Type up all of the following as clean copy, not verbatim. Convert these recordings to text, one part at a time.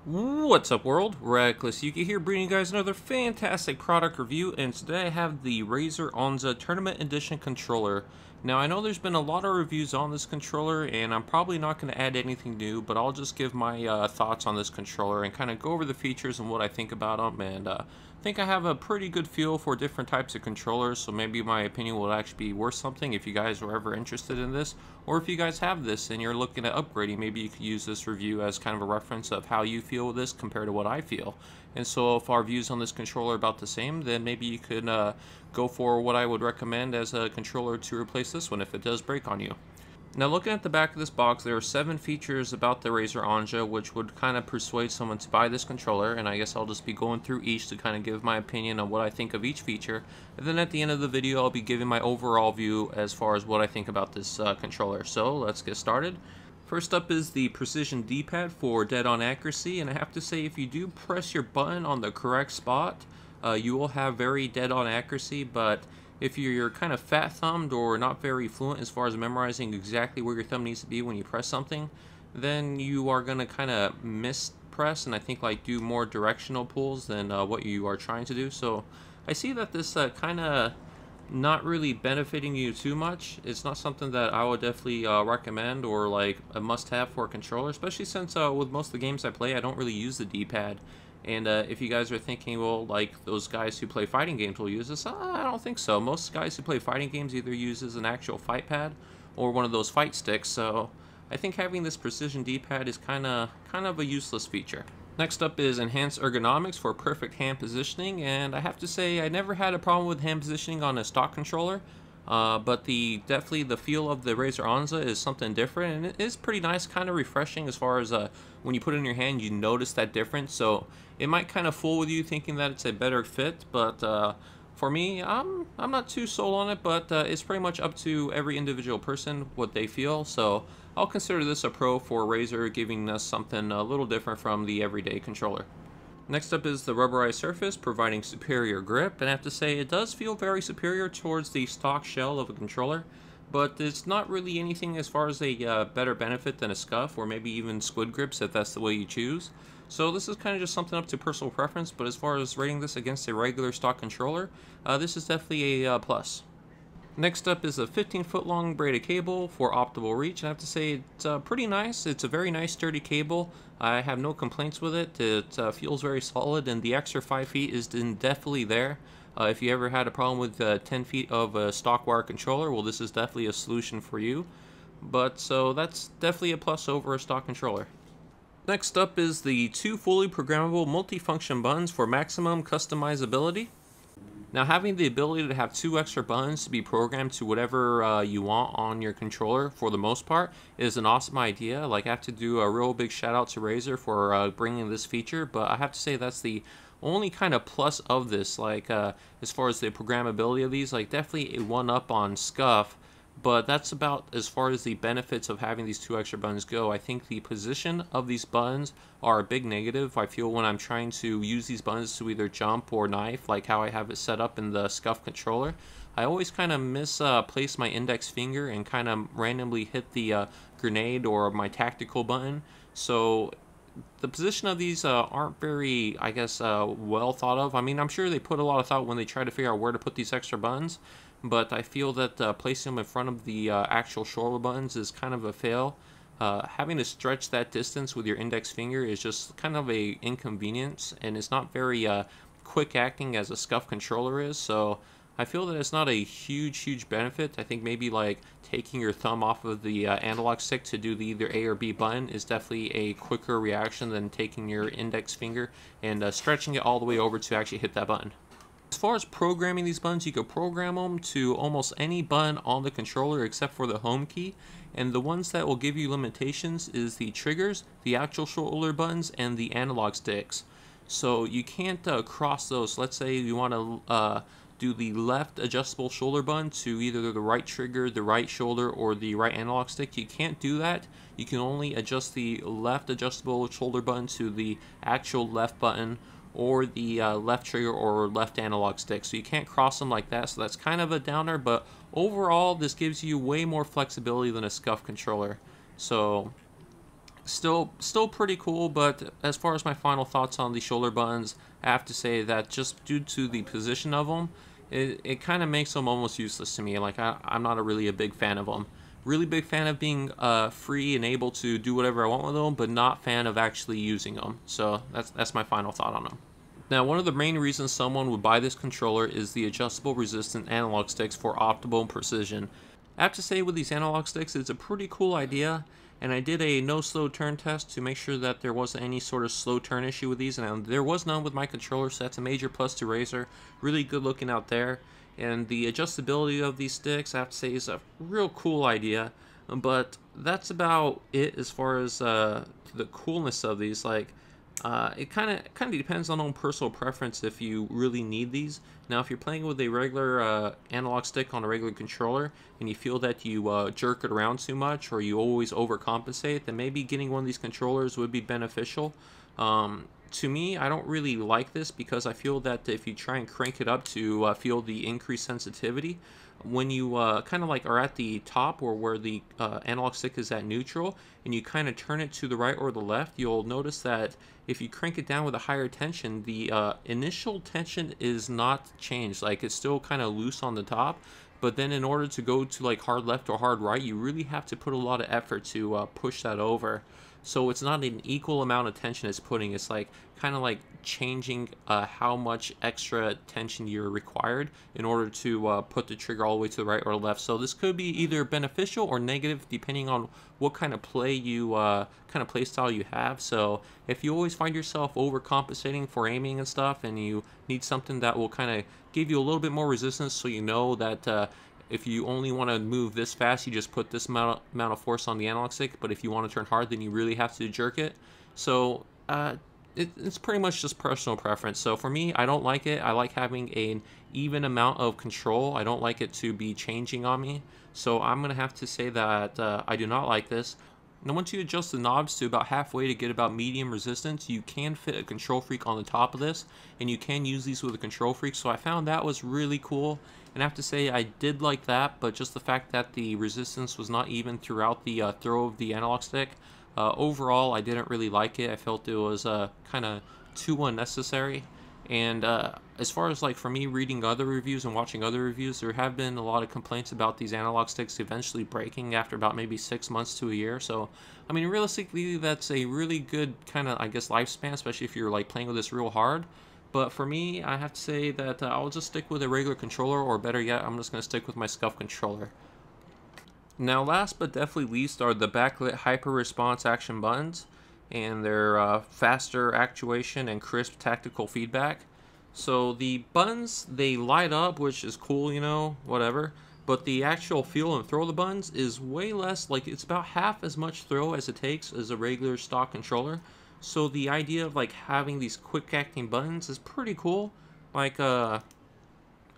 What's up, world? Reckless Yuki here, bringing you guys another fantastic product review, and today I have the Razer Onza Tournament Edition controller. Now, I know there's been a lot of reviews on this controller, and I'm probably not going to add anything new, but I'll just give my thoughts on this controller and kind of go over the features and what I think about them, and I think I have a pretty good feel for different types of controllers, so maybe my opinion will actually be worth something if you guys are ever interested in this, or if you guys have this and you're looking at upgrading, maybe you could use this review as kind of a reference of how you feel with this compared to what I feel. And so if our views on this controller are about the same, then maybe you could go for what I would recommend as a controller to replace this one if it does break on you. Now, looking at the back of this box, there are 7 features about the Razer Onza which would kind of persuade someone to buy this controller, and I guess I'll just be going through each to kind of give my opinion on what I think of each feature, and then at the end of the video I'll be giving my overall view as far as what I think about this controller. So let's get started. First up is the precision D-pad for dead-on accuracy, and I have to say, if you do press your button on the correct spot, you will have very dead-on accuracy, but if you're kind of fat-thumbed or not very fluent as far as memorizing exactly where your thumb needs to be when you press something, then you are going to kind of mispress and I think like do more directional pulls than what you are trying to do. So I see that this kind of not really benefiting you too much. It's not something that I would definitely recommend or like a must-have for a controller, especially since with most of the games I play I don't really use the D-pad. And if you guys are thinking, well, like those guys who play fighting games will use this, I don't think so. Most guys who play fighting games either uses an actual fight pad or one of those fight sticks, so I think having this precision D-pad is kind of a useless feature. Next up is enhanced ergonomics for perfect hand positioning, and I have to say I never had a problem with hand positioning on a stock controller. But definitely the feel of the Razer Onza is something different, and it is pretty nice, kind of refreshing as far as when you put it in your hand you notice that difference. So it might kind of fool with you thinking that it's a better fit, but for me, I'm not too sold on it, but it's pretty much up to every individual person what they feel. So I'll consider this a pro for Razer, giving us something a little different from the everyday controller. Next up is the rubberized surface, providing superior grip, and I have to say it does feel very superior towards the stock shell of a controller, but it's not really anything as far as a better benefit than a scuff or maybe even squid grips if that's the way you choose. So this is kind of just something up to personal preference, but as far as rating this against a regular stock controller, this is definitely a plus. Next up is a 15-foot long braided cable for optimal reach, and I have to say it's pretty nice. It's a very nice sturdy cable. I have no complaints with it. It feels very solid, and the extra 5 feet is definitely there. If you ever had a problem with 10 feet of a stock wire controller, well, this is definitely a solution for you. But so that's definitely a plus over a stock controller. Next up is the 2 fully programmable multifunction buttons for maximum customizability. Now, having the ability to have 2 extra buttons to be programmed to whatever you want on your controller for the most part is an awesome idea. Like, I have to do a real big shout out to Razer for bringing this feature, but I have to say that's the only kind of plus of this. Like, as far as the programmability of these, like definitely a 1-up on scuff, but that's about as far as the benefits of having these 2 extra buttons go. I think the position of these buttons are a big negative. I feel when I'm trying to use these buttons to either jump or knife, like how I have it set up in the scuff controller, I always kind of misplace my index finger and kind of randomly hit the grenade or my tactical button. So the position of these aren't very, I guess, well thought of. I mean, I'm sure they put a lot of thought when they try to figure out where to put these extra buttons, but I feel that placing them in front of the actual shoulder buttons is kind of a fail. Having to stretch that distance with your index finger is just kind of a inconvenience, and it's not very quick acting as a scuff controller is, so I feel that it's not a huge benefit. I think maybe like taking your thumb off of the analog stick to do the either A or B button is definitely a quicker reaction than taking your index finger and stretching it all the way over to actually hit that button. As far as programming these buttons, you can program them to almost any button on the controller except for the home key, and the ones that will give you limitations is the triggers, the actual shoulder buttons, and the analog sticks. So you can't cross those. Let's say you want to do the left adjustable shoulder button to either the right trigger, the right shoulder, or the right analog stick. You can't do that. You can only adjust the left adjustable shoulder button to the actual left button or the left trigger or left analog stick. So you can't cross them like that, so that's kind of a downer, but overall this gives you way more flexibility than a scuff controller. So Still pretty cool, but as far as my final thoughts on the shoulder buttons, I have to say that just due to the position of them, it kind of makes them almost useless to me. Like, I'm not really a big fan of them. Really big fan of being free and able to do whatever I want with them, but not fan of actually using them. So that's my final thought on them. Now, one of the main reasons someone would buy this controller is the adjustable resistant analog sticks for optimal precision. I have to say, with these analog sticks, it's a pretty cool idea, and I did a no slow turn test to make sure that there wasn't any sort of slow turn issue with these, and there was none with my controller, so that's a major plus to Razer. Really good looking out there, and the adjustability of these sticks, I have to say, is a real cool idea, but that's about it as far as the coolness of these. Like, it kind of depends on personal preference if you really need these. Now, if you're playing with a regular analog stick on a regular controller and you feel that you jerk it around too much or you always overcompensate, then maybe getting one of these controllers would be beneficial. To me, I don't really like this because I feel that if you try and crank it up to feel the increased sensitivity, when you kind of like are at the top or where the analog stick is at neutral and you kind of turn it to the right or the left, you'll notice that if you crank it down with a higher tension, the initial tension is not changed. Like, it's still kind of loose on the top, but then in order to go to like hard left or hard right, you really have to put a lot of effort to push that over. So it's not an equal amount of tension it's putting. It's like kind of like changing how much extra tension you're required in order to put the trigger all the way to the right or the left. So this could be either beneficial or negative depending on what kind of play style you have. So if you always find yourself overcompensating for aiming and stuff, and you need something that will kind of give you a little bit more resistance, so you know that if you only want to move this fast, you just put this amount of force on the analog stick, but if you want to turn hard, then you really have to jerk it. So it's pretty much just personal preference. So for me, I don't like it. I like having an even amount of control. I don't like it to be changing on me. So I'm going to have to say that I do not like this. Now, once you adjust the knobs to about halfway to get about medium resistance, you can fit a control freak on the top of this, and you can use these with a control freak. So I found that was really cool, and I have to say I did like that, but just the fact that the resistance was not even throughout the throw of the analog stick, overall I didn't really like it. I felt it was kind of too unnecessary. And as far as like for me reading other reviews and watching other reviews, there have been a lot of complaints about these analog sticks eventually breaking after about maybe 6 months to a year. So I mean, realistically, that's a really good kind of, I guess, lifespan, especially if you're like playing with this real hard. But for me, I have to say that I'll just stick with a regular controller, or better yet, I'm just going to stick with my SCUF controller. Now, last but definitely least are the Backlit Hyper Response Action Buttons and their faster actuation and crisp tactical feedback. So the buttons, they light up, which is cool, you know, whatever. But the actual feel and throw of the buttons is way less, like it's about half as much throw as it takes as a regular stock controller. So the idea of like having these quick acting buttons is pretty cool. Like I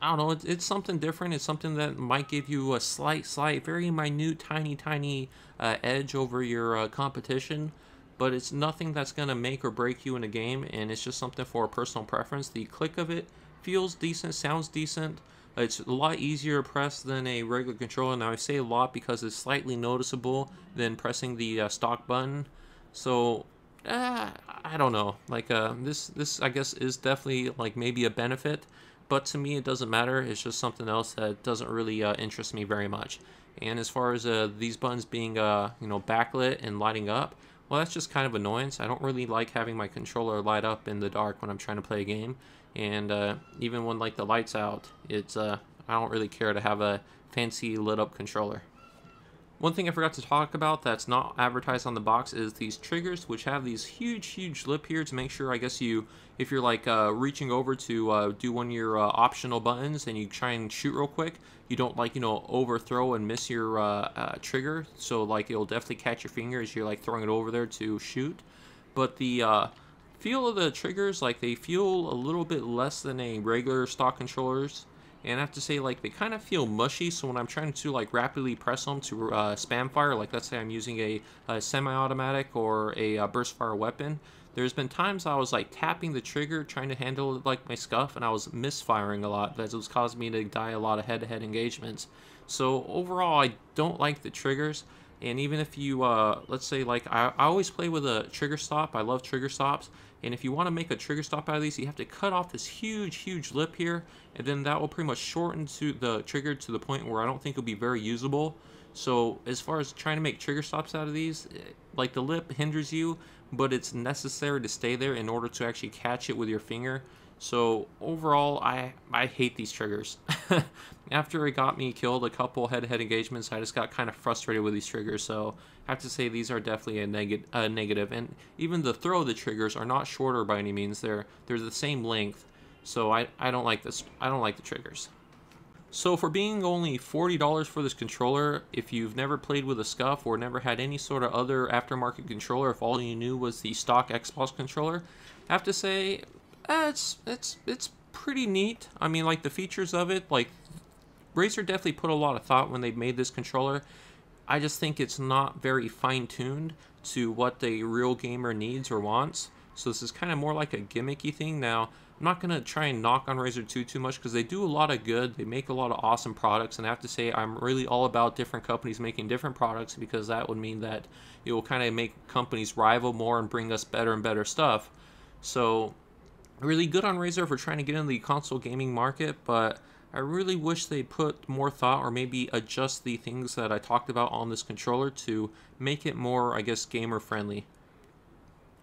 don't know, it's something different. It's something that might give you a slight, very minute, tiny edge over your competition. But it's nothing that's going to make or break you in a game, and it's just something for a personal preference. The click of it feels decent, sounds decent. It's a lot easier to press than a regular controller. Now, I say a lot because it's slightly noticeable than pressing the stock button. So, I don't know. Like, this I guess, is definitely, like, maybe a benefit. But to me, it doesn't matter. It's just something else that doesn't really interest me very much. And as far as these buttons being, you know, backlit and lighting up, well, that's just kind of annoyance. I don't really like having my controller light up in the dark when I'm trying to play a game. And even when like the light's out, it's I don't really care to have a fancy lit up controller. One thing I forgot to talk about that's not advertised on the box is these triggers, which have these huge lip here to make sure, I guess, if you're like reaching over to do one of your optional buttons and you try and shoot real quick, you don't, like, you know, overthrow and miss your trigger. So like it'll definitely catch your finger as you're like throwing it over there to shoot. But the feel of the triggers, like, they feel a little bit less than a regular stock controllers. And I have to say, like, they kind of feel mushy, so when I'm trying to, like, rapidly press them to spam fire, like, let's say I'm using a semi-automatic or a burst fire weapon, there's been times I was, like, tapping the trigger, trying to handle it like my SCUF, and I was misfiring a lot. That was causing me to die a lot of head-to-head engagements. So, overall, I don't like the triggers. And even if you, let's say, like, I always play with a trigger stop. I love trigger stops. And if you want to make a trigger stop out of these, you have to cut off this huge lip here. And then that will pretty much shorten to the trigger to the point where I don't think it'll be very usable. So as far as trying to make trigger stops out of these, like, the lip hinders you, but it's necessary to stay there in order to actually catch it with your finger. So overall, I hate these triggers. After it got me killed a couple head-to-head engagements, I just got kind of frustrated with these triggers. So I have to say these are definitely a negative. And even the throw of the triggers are not shorter by any means. They're the same length. So I don't like this. I don't like the triggers. So for being only $40 for this controller, if you've never played with a scuff or never had any sort of other aftermarket controller, if all you knew was the stock Xbox controller, I have to say it's pretty neat. I mean, like, the features of it, like, Razer definitely put a lot of thought when they made this controller. I just think it's not very fine-tuned to what a real gamer needs or wants. So this is kind of more like a gimmicky thing. Now, I'm not going to try and knock on Razer too much because they do a lot of good. They make a lot of awesome products, and I have to say I'm really all about different companies making different products, because that would mean that it will kind of make companies rival more and bring us better and better stuff. So really good on Razer for trying to get into the console gaming market, but I really wish they put more thought or maybe adjust the things that I talked about on this controller to make it more, I guess, gamer friendly.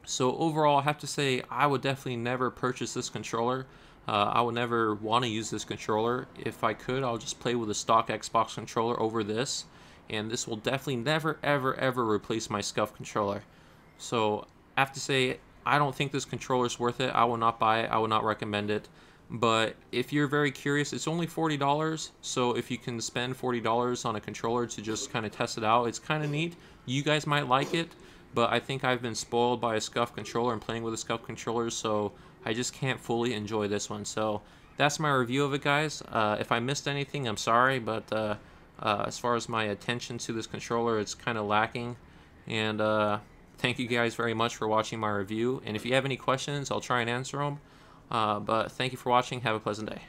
So overall, I have to say I would definitely never purchase this controller. I would never want to use this controller. If I could, I'll just play with a stock Xbox controller over this, and this will definitely never ever replace my scuff controller. So I have to say I don't think this controller is worth it. I will not buy it. I will not recommend it. But if you're very curious, it's only $40. So if you can spend $40 on a controller to just kind of test it out, it's kind of neat. You guys might like it, but I think I've been spoiled by a scuff controller and playing with a scuff controller, so I just can't fully enjoy this one. So that's my review of it, guys. If I missed anything, I'm sorry, but as far as my attention to this controller, it's kind of lacking. And thank you guys very much for watching my review. And if you have any questions, I'll try and answer them. But thank you for watching. Have a pleasant day.